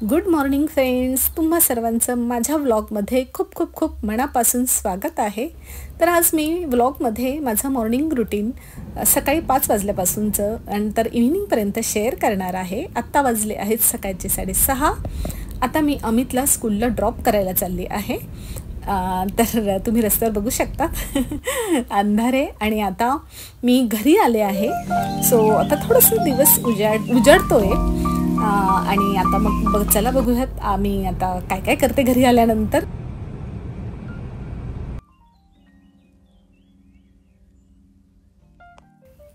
Good morning friends, तुम्हा सर्वांचं माझ्या व्लॉगमध्ये खूप खूप खूप मनापासून स्वागत आहे। तर आज मी व्लॉगमध्ये माझं मॉर्निंग रुटीन सकाळी 5 वाजल्यापासूनचं नंतर इव्हिनिंगपर्यंत शेअर करणार आहे। आत्ता वाजले आहेत सकाळचे 6:30। आता मी अमितला स्कूलला ड्रॉप करायला चालली आहे। तर तुम्ही रस्त्यावर बघू शकता अंधार आहे आणि आता मी घरी आले आहे। सो आता थोडंसं दिवस उजाडतोय आणि आता मग चला बघूयात आम्ही आता काय काय करते घरी आल्यानंतर।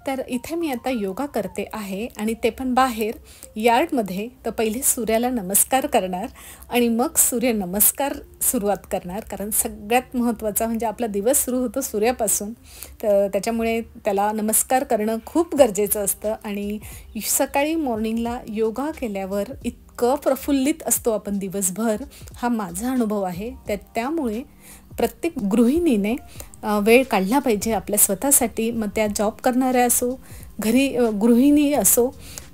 तर इथे मी आता योगा करते आहे आणि ते पण बाहेर यार्डमध्ये। तर पहिले सूर्याला नमस्कार करणार आणि मग सूर्य नमस्कार सुरुवात करणार, कारण सगळ्यात महत्त्वाचा म्हणजे आपला दिवस सुरू होतो सूर्यापासून। तर त्याच्यामुळे त्याला नमस्कार करणं खूप गरजेचं असतं। आणि सकाळी मॉर्निंगला योगा केल्यावर इतकं प्रफुल्लित असतो आपण दिवसभर, हा माझा अनुभव आहे। त्यामुळे प्रत्येक गृहिणीने वेळ काढला पाहिजे आपल्या स्वतःसाठी, मग त्या जॉब करणाऱ्या असो घरी गृहिणी असो।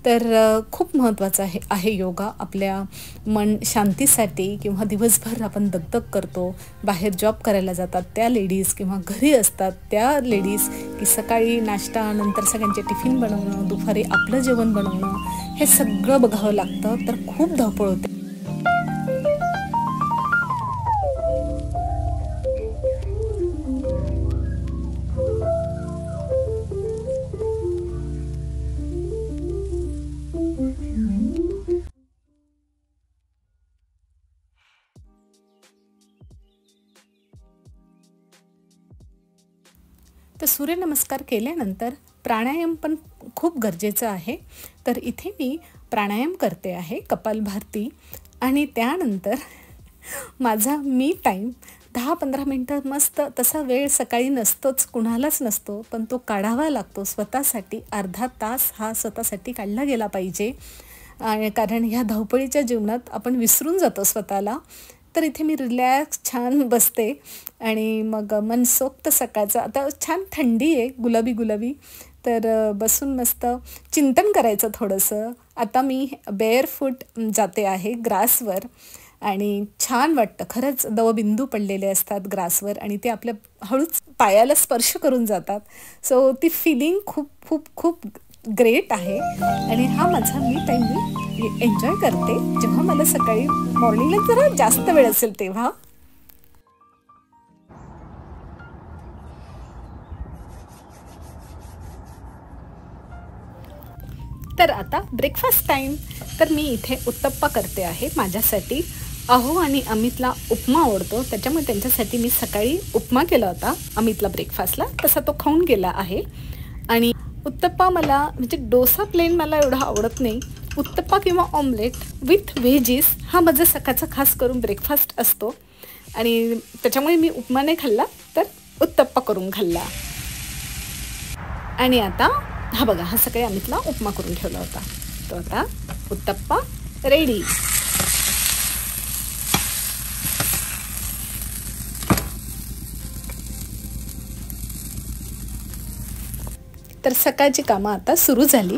तर खूप महत्त्वाचं आहे योगा आपल्या मन शांतीसाठी। किंवा दिवसभर आपण दगदग करतो, बाहेर जॉब करायला जातात त्या लेडीज किंवा घरी असतात त्या लेडीज, की सकाळी नाश्ता नंतर सगळ्यांचे टिफिन बनवणं, दुपारी आपलं जेवण बनवणं, हे सगळं बघावं लागतं। तर खूप धावपळ होते। तर सूर्यनमस्कार केल्यानंतर प्राणायाम पण खूप गरजेचं आहे। तर इथे मी प्राणायाम करते आहे कपालभाती। आणि त्यानंतर माझा मी टाईम 10-15 मिनटं मस्त, तसा वेळ सकाळी नसतोच, कुणालाच नसतो, पण तो काढावा लागतो स्वतःसाठी। अर्धा तास हा स्वतःसाठी काढला गेला पाहिजे, कारण ह्या धावपळीच्या जीवनात आपण विसरून जातो स्वतःला। तर इथे मी रिलॅक्स छान बसते आणि मग मनसोक्त सकाळचं, आता छान थंडी आहे गुलाबी, तर बसून मस्त चिंतन करायचं थोडंसं। आता मी बेअर फूट जाते आहे ग्रासवर आणि छान वाटतं खरंच। दवबिंदू पडलेले असतात ग्रासवर आणि ते आपल्या हळूच पायाला स्पर्श करून जातात। सो ती फिलिंग खूप खूप खूप ग्रेट आहे। आणि हा माझा मी टाईम मी एन्जॉय करते, जेव्हा मला सकाळी मॉर्निंगला जरा जास्त वेळ असेल तेव्हा। तर आता ब्रेकफास्ट टाईम। तर मी इथे उत्तप्पा करते आहे माझ्यासाठी। अहो आणि अमितला उपमा आवडतो, त्याच्यामुळे त्यांच्यासाठी मी सकाळी उपमा केला होता अमितला ब्रेकफास्टला, तसा तो खाऊन गेला आहे। आणि उत्तप्पा मला म्हणजे डोसा प्लेन मला एवढा आवडत नाही। उत्तप्पा किंवा ऑमलेट विथ व्हेजीस हा माझा सकाळचा खास करून ब्रेकफास्ट असतो। आणि त्याच्यामुळे मी उपमा नाही खाल्ला, तर उत्तप्पा करून खाल्ला। आणि आता हा बघा, हा सकाळी अमितला उपमा करून ठेवला होता, तो आता उत्तप्पा रेडी। तर सकाळची कामं आता सुरू झाली।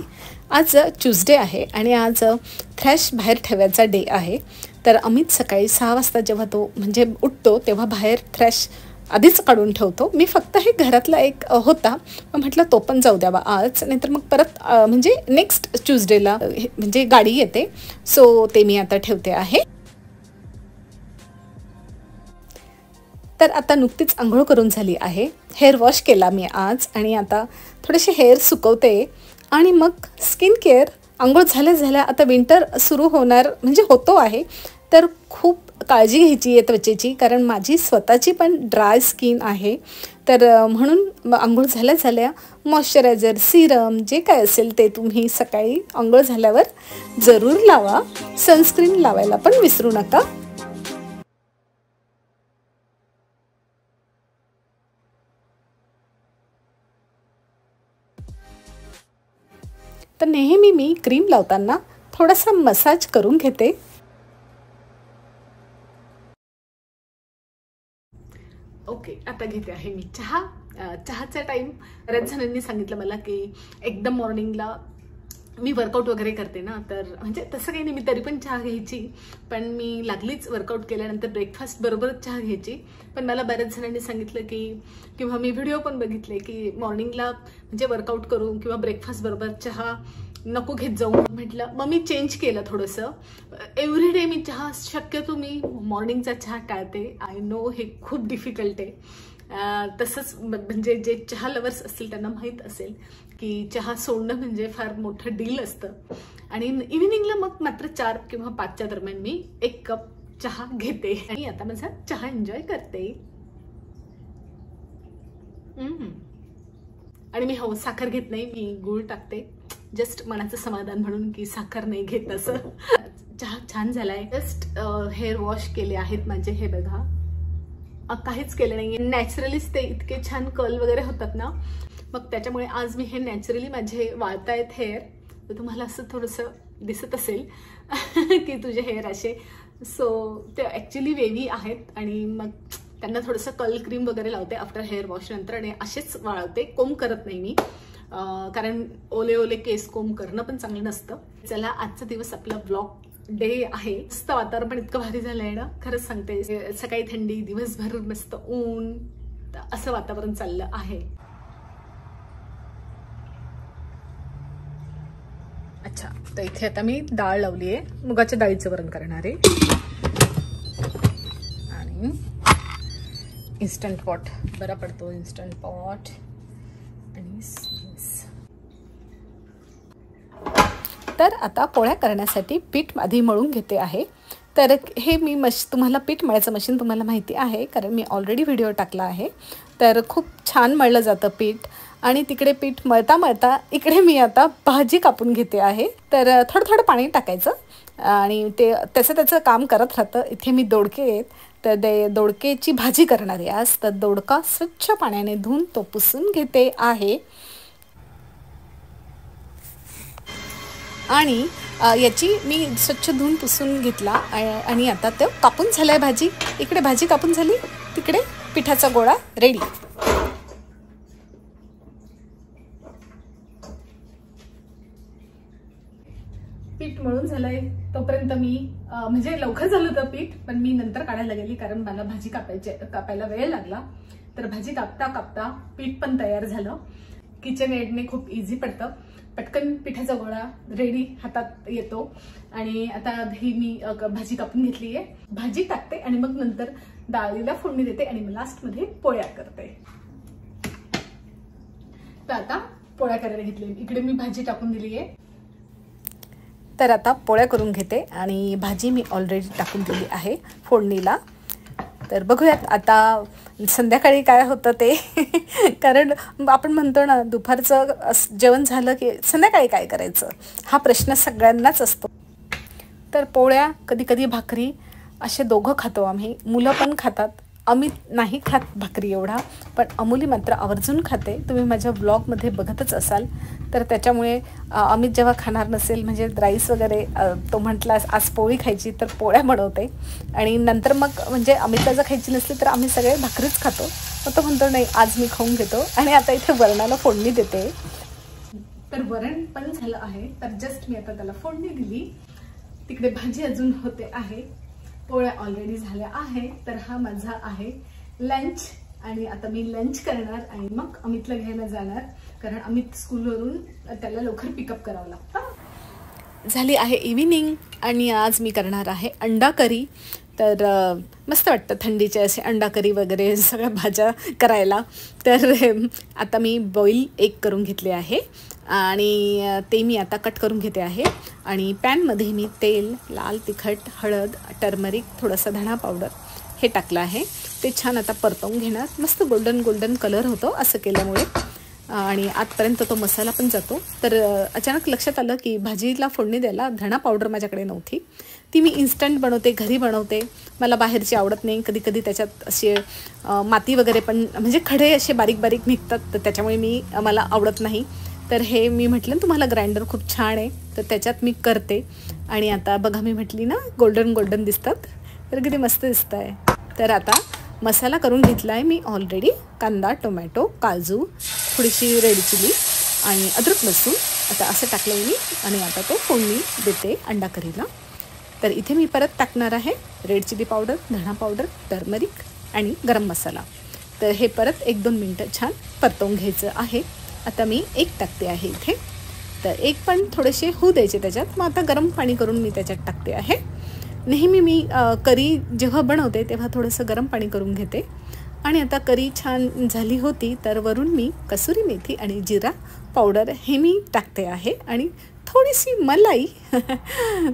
आज ट्यूसडे आहे आणि आज थ्रॅश बाहेर ठेवायचा डे आहे। तर अमित सकाळी 6 वाजता जेव्हा तो म्हणजे उठतो तेव्हा बाहेर थ्रॅश आधीच काढून ठेवतो। मी फक्त हे घरातला एक होता, म्हटलं तो पण जाऊ द्यावा आज, नाहीतर मग परत म्हणजे नेक्स्ट ट्यूसडेला म्हणजे गाडी येते। सो ते मी आता ठेवते आहे। तर आता नुकतीच आंघोळ करून झाली आहे, हेअर वॉश केला मी आज आणि आता थोडेसे हेअर सुकवते आणि मग स्किन केअर। आंघोळ झाल्या आता विंटर सुरू होणार म्हणजे होतो आहे, तर खूप काळजी घ्यायची आहे त्वचेची, कारण माझी स्वतःची पण ड्राय स्किन आहे। तर म्हणून आंघोळ झाल्या मॉइश्चरायझर सिरम जे काय असेल ते तुम्ही सकाळी आंघोळ झाल्यावर जरूर लावा। सनस्क्रीन लावायला पण विसरू नका। तर नेहमी मी क्रीम लावताना थोडासा मसाज करून घेते। ओके, आता घेते आहे मी चहाचा टाईम। बऱ्याच जणांनी सांगितलं मला की एकदम मॉर्निंगला मी वर्कआउट वगैरे करते ना, तर म्हणजे तसं काही नाही, मी तरी पण चहा घ्यायची, पण मी लागलीच वर्कआउट केल्यानंतर ब्रेकफास्ट बरोबरच चहा घ्यायची. पण मला बऱ्याच जणांनी सांगितलं की, किंवा मी व्हिडिओ पण बघितले की मॉर्निंगला म्हणजे वर्कआउट करून किंवा ब्रेकफास्ट बरोबर चहा नको घेत जाऊ. म्हटलं मग मी चेंज केलं थोडंसं. एव्हरीडे मी चहा, शक्यतो मी मॉर्निंगचा चहा टाळते. आय नो हे खूप डिफिकल्ट आहे. तसंच म्हणजे जे चहा लवर्स असतील त्यांना माहीत असेल की चहा सोडणं म्हणजे फार मोठं डील असतं. आणि इव्हिनिंगला मग मात्र 4 किंवा 5च्या दरम्यान मी 1 कप चहा घेते आणि आता माझा चहा एन्जॉय करते. आणि मी हो साखर घेत नाही, मी गूळ टाकते, जस्ट मनाचं समाधान म्हणून की साखर नाही घेत असं. चहा छान झालाय. जस्ट हेअर वॉश केले आहेत माझे, हे बघा, काहीच केलं नाहीये. नॅचरलीच ते इतके छान कर्ल वगैरे होतात ना, मग त्याच्यामुळे आज मी हे नॅचरली माझे वाळतायत हेअर. तर तुम्हाला असं थोडंसं दिसत असेल की तुझे हेअर असे, सो ते ॲक्च्युली वेवी आहेत आणि मग त्यांना थोडंसं कर्ल क्रीम वगैरे लावते आफ्टर हेअर वॉश नंतर आणि असेच वाळवते. कोंब करत नाही मी, कारण ओले ओले केस कोंब करणं पण चांगलं नसतं. चला, आजचा दिवस आपला व्लॉग डे आहे. मस्त वातावरण पण इतकं भारी झालंय ना, खरंच सांगते. सकाळी थंडी, दिवसभर मस्त ऊन, असं वातावरण चाललं आहे. अच्छा, तर इथे आता मी डाळ लावली आहे, मुगाच्या डाळीचं वरण करणार आहे. आणि इन्स्टंट पॉट बरा पडतो, इन्स्टंट पॉट. आणि तर आता पोळ्या करण्यासाठी पीठ आधी मळून घेते आहे. तर हे मी तुम्हाला पीठ मळायचं मशीन तुम्हाला माहिती आहे, कारण मी ऑलरेडी व्हिडिओ टाकला आहे. तर खूप छान मळलं जातं पीठ. आणि तिकडे पीठ मळता मळता इकडे मी आता भाजी कापून घेते आहे. तर थोडं थोडं पाणी टाकायचं आणि ते त्याचं काम करत राहतं. इथे मी दोडके आहेत, तर दोडकेची भाजी करणार आहे आज. तर दोडका स्वच्छ पाण्याने धुवून तो पुसून घेते आहे. आणि याची मी स्वच्छ धुवून पुसून घेतला आणि आता ते कापून झालंय भाजी. इकडे भाजी कापून झाली, तिकडे पिठाचा गोळा रेडी. पीठ मळून झालंय तोपर्यंत मी म्हणजे लवकर झालं होतं पीठ, पण मी नंतर काढायला गेली कारण मला भाजी कापायला वेळ लागला. तर भाजी कापता कापता पीठ पण तयार झालं. किचन एडने खूप इझी पडतं, पटकन पिठाचा गोळा रेडी हातात येतो. आणि आता ही मी भाजी कापून घेतली आहे, भाजी टाकते आणि मग नंतर डाळीला फोडणी देते आणि मग लास्टमध्ये पोळ्या करते. तर आता पोळ्या करायला घेतली. इकडे मी भाजी टाकून दिली आहे. तर आता पोळ्या करून घेते आणि भाजी मी ऑलरेडी टाकून दिली आहे फोडणीला. तर बघूयात आता संध्याकाळी काय होतं ते. कारण आपण म्हणतो ना, दुपारचं जेवण झालं की संध्याकाळी काय करायचं हा प्रश्न सगळ्यांनाच असतो. तर पोळ्या, कधी कधी भाकरी, असे दोघं खातो आम्ही. मुलं पण खातात. अमित नाही खात भाकरी एवढा, पण अमुली मात्र आवर्जून खाते. तुम्ही माझ्या ब्लॉगमध्ये बघतच असाल. तर त्याच्यामुळे अमित जेव्हा खाणार नसेल, म्हणजे राईस वगैरे, तो म्हटला आज पोळी खायची तर पोळ्या बनवते. आणि नंतर मग म्हणजे अमितला जर खायची नसली तर आम्ही सगळे भाकरीच खातो. मग तो म्हणतो नाही आज मी खाऊन घेतो. आणि आता इथे वरणाला फोडणी देते. तर वरण पण झालं आहे, तर जस्ट मी आता त्याला फोडणी दिली. तिकडे भाजी अजून होते आहे, पोळ्या ऑलरेडी झाल्या आहे. तर हा माझा आहे लंच आणि आता मी लंच करणार आणि मग अमितला घ्यायला जाणार, कारण अमित स्कूलवरून त्याला लवकर पिकअप करावं लागतं. झाली आहे इव्हिनिंग आणि आज मी करणार आहे अंडा करी. तर मस्त वाटतं थंडीचे असे अंडा करी वगैरे सगळ्या भाज्या करायला. तर आता मी बॉईल एग करून घेतले आहे आणि ते मी आता कट करून घेते आहे. आणि पॅनमध्ये मी तेल, लाल तिखट, हळद, टर्मरिक, थोडासा धणा पावडर हे टाकलं आहे. ते छान आता परतवून घेणार. मस्त गोल्डन गोल्डन कलर होतो असं केल्यामुळे आणि आतपर्यंत तो मसाला पण जातो. तर अचानक लक्षात आलं की भाजीला फोडणी द्यायला धणा पावडर माझ्याकडे नव्हती. ती मी इन्स्टंट बनवते, घरी बनवते. मला बाहेरची आवडत नाही. कधी कधी त्याच्यात असे माती वगैरे पण म्हणजे खडे असे बारीक बारीक निघतात, तर त्याच्यामुळे मला आवडत नाही. तर हे मी म्हटलं तुम्हाला ग्राइंडर खूप छान आहे, तर त्याच्यात मी करते. आणि आता बघा मी म्हटली ना गोल्डन गोल्डन दिसतात, तर किती मस्त दिसत आहे. तर आता मसाला करून घेतला आहे मी ऑलरेडी. कांदा, टोमॅटो, काजू, थोडीशी रेड चिली आणि अद्रक लसूण आता असं टाकलं मी आणि आता तो फोडणी देते अंडा करीला. तर इथे मी परत टाकणार आहे रेड चिली पावडर, धणा पावडर, टर्मरिक आणि गरम मसाला. तर हे परत 1-2 मिनटं छान परतवून घ्यायचं आहे. आता मी एक टाकते आहे इथे. तर एक पण थोडेसे होऊ द्यायचे त्याच्यात. मग आता गरम पाणी करून मी त्याच्यात टाकते आहे. नेहमी मी करी जेव्हा बनवते तेव्हा थोडंसं गरम पाणी करून घेते. आणि आता करी छान झाली होती तर वरून मी कसुरी मेथी आणि जिरा पावडर हे मी टाकते आहे आणि थोडीशी मलाई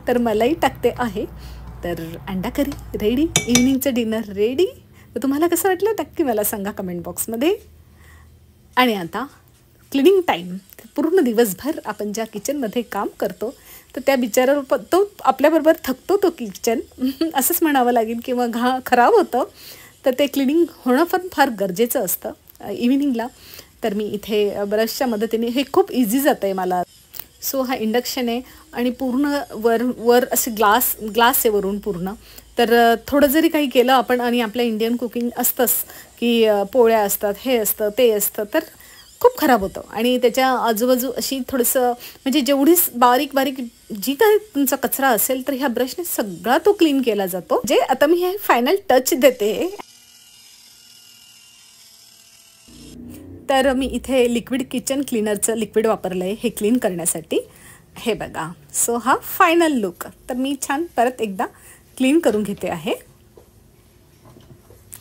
तर मलाई टाकते आहे. तर अंडा करी रेडी, इव्हनिंगचं डिनर रेडी. तर तुम्हाला कसं वाटलं नक्की मला सांगा कमेंट बॉक्समध्ये. आणि आता क्लिनिंग टाईम. पूर्ण दिवसभर आपण ज्या किचनमध्ये काम करतो तर त्या बिचारावर तो आपल्याबरोबर थकतो तो किचन असंच म्हणावं लागेल किंवा खराब होतं. तर ते क्लिनिंग होणं पण फार गरजेचं असतं इव्हिनिंगला. तर मी इथे ब्रशच्या मदतीने हे खूप इझी जातं आहे मला. सो हा इंडक्शन आहे आणि पूर्ण वर असे ग्लास आहे वरून पूर्ण. तर थोडं जरी काही केलं आपण आणि आपल्या इंडियन कुकिंग असतंच की पोळ्या असतात, हे असतं ते असतं, तर खूप खराब होतं. आणि त्याच्या आजूबाजू अशी थोडंसं म्हणजे जेवढी बारीक जी काही तुमचा कचरा असेल तर ह्या ब्रशने सगळा तो क्लीन केला जातो. जे आता मी हे फायनल टच देते. तर मी इथे लिक्विड किचन क्लीनरचं लिक्विड वापरलं आहे हे क्लीन करण्यासाठी. हे बघा. सो हा फायनल लुक. तर मी छान परत एकदा क्लीन करून घेते आहे.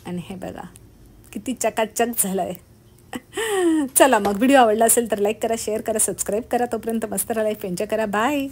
आणि हे बघा किती चकाचक झालं आहे. चला मग व्हिडिओ आवडला असेल तर लाईक करा, शेअर करा, सबस्क्राईब करा. तोपर्यंत मस्त राहा, लाईफ एन्जॉय करा. बाय.